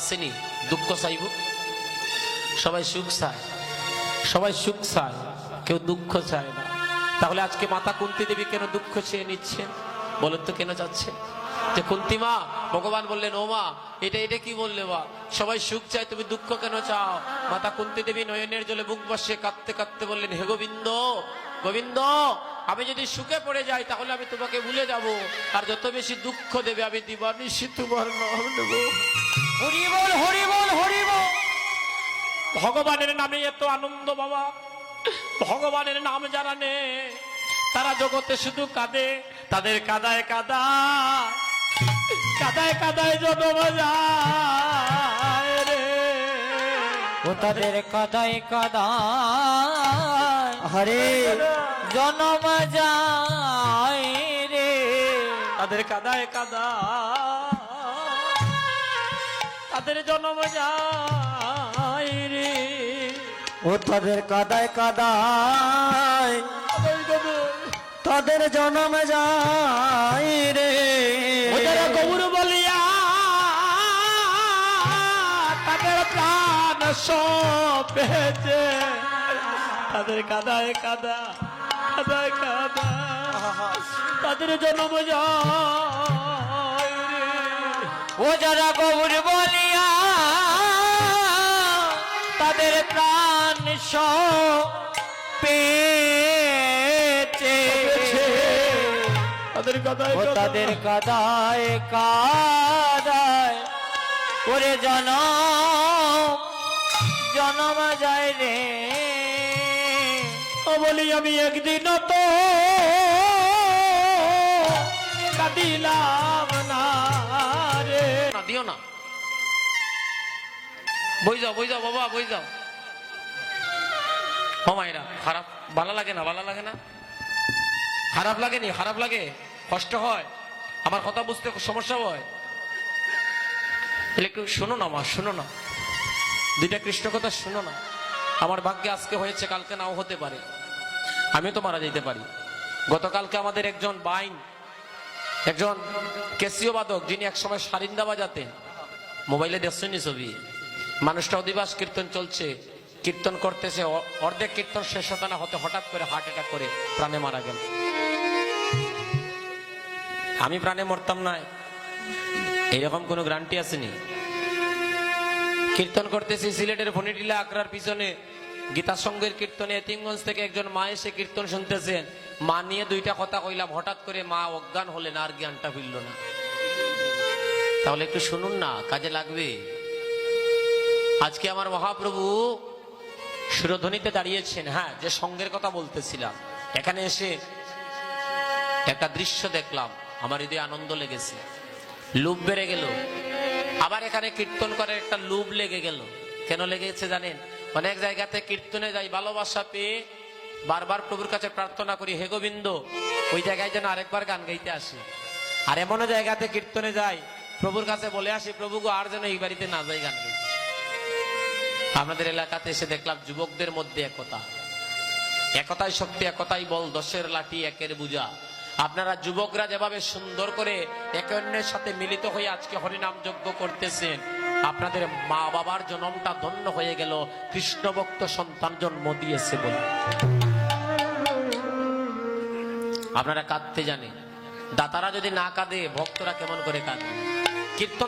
আসেনি দুঃখ চাইব? সবাই সুখ চায়, সবাই সুখ চায়, কেউ দুঃখ চায় না। তাহলে আজকে মাতা কুন্তী দেবী কেন দুঃখ চেয়ে নিচ্ছেন বলেন তো, কেন যাচ্ছে? যে কুন্তী মা, ভগবান বললেন ও মা, এটা কি বললে মা, সবাই সুখ চায়, তুমি দুঃখ কেন চাও? মাতা কুন্তী দেবী নয়নের জলে বুক বসে কাঁদতে কাঁদতে বললেন, হে গোবিন্দ, গোবিন্দ, আমি যদি সুখে পড়ে যাই তাহলে আমি তোমাকে ভুলে যাব, আর যত বেশি দুঃখ দেবে আমি দিবানিশি তোমার নাম নেব। হরি বল, হরি বল, হরি বল। ভগবানের নামে এত আনন্দ বাবা, ভগবানের নাম যারা নে তারা জগতে শুধু কাঁদে, তাদের কাদায় কাদা, কাদায় কাদায় জন্ম যায় রে। ও তাদের কাদায় কাদায় হরে জনম যায় রে। তাদের কাদায় কাদা, তাদের জন্ম যায় রে। ও তাদের কাদায় কাদায় তাদের জনম যায় রে। ওদের গৌর বলিয়া তাদের প্রাণ সপেছে, তাদের কাদায় কাদা, কাদায় কাদা, তাদের জন্ম যায় রে। ও যারা গৌর বলিয়া তাদের প্রাণ পেয়েছে, তাদের কাদায় ও তাদের কাদায় কাদায় ওরে জনম জনম যায় রে। ও বলি আমি একদিন তো কাঁদিলাম না রে। না দিও না, বই যাও, বই যাও বাবা, বই যাও। ও মায়েরা, খারাপ ভালো লাগে না? ভালো লাগে না? খারাপ লাগেনি? খারাপ লাগে, কষ্ট হয়, আমার কথা বুঝতে সমস্যা হয়, তাহলে একটু শোনো না মা, শোনো না, দুইটা কৃষ্ণ কথা শোনো না। আমার ভাগ্যে আজকে হয়েছে, কালকে নাও হতে পারে, আমিও তো মারা যেতে পারি। গতকালকে আমাদের একজন বাইন, একজন ক্যাসিও বাদক, যিনি একসময় সারিন্দা বাজাতেন, মোবাইলে দেখছেনি ছবি, মানুষটা অধিবাস কীর্তন চলছে, কীর্তন করতেছে, অর্ধেক কীর্তন শেষ হতে না হতে হঠাৎ করে হার্ট অ্যাটাক করে প্রাণে মারা গেল। আমি প্রাণে মরতাম না এইরকম কোনো গ্যারান্টি আসেনি। কীর্তন করতেছি সিলেটের ফণিটিলা আকরার পিছনে গীতা সংঘের কীর্তনে এতিমগঞ্জ থেকে একজন মা এসে কীর্তন শুনতেছেন, মা নিয়ে দুইটা কথা কইলাম, হঠাৎ করে মা অজ্ঞান হলেন, আর জ্ঞানটা ফিরল না। তাহলে একটু শুনুন না, কাজে লাগবে। আজকে আমার মহাপ্রভু সুরধ্বনিতে দাঁড়িয়েছেন। হ্যাঁ, যে সঙ্গের কথা বলতেছিলাম, এখানে এসে একটা দৃশ্য দেখলাম, আমার হৃদয়ে আনন্দ লেগেছে, লোভ বেড়ে গেল। আবার এখানে কীর্তন করে একটা লোভ লেগে গেল। কেন লেগেছে জানেন? অনেক জায়গাতে কীর্তনে যাই, ভালোবাসা পেয়ে বারবার প্রভুর কাছে প্রার্থনা করি, হে গোবিন্দ, ওই জায়গায় যেন আরেকবার গান গাইতে আসি। আর এমনও জায়গাতে কীর্তনে যাই, প্রভুর কাছে বলে আসি, প্রভু গো, আর যেন এই বাড়িতে না যাই গান গাইতে। আপনাদের এলাকাতে এসে দেখলাম যুবকদের মধ্যে একতা, একতাই শক্তি, একতাই বল, দশের লাঠি একের বুঝা। আপনারা যুবকরা যেভাবে সুন্দর করে একে অন্যের সাথে মিলিত হয়ে আজকে হরিনাম যজ্ঞ করতেছেন, আপনাদের মা বাবার জন্মটা ধন্য হয়ে গেল, কৃষ্ণ ভক্ত সন্তান জন্ম দিয়েছে বলে। আপনারা কাঁদতে জানেন, দাতারা যদি না কাঁদে ভক্তরা কেমন করে কাঁদে? কীর্তন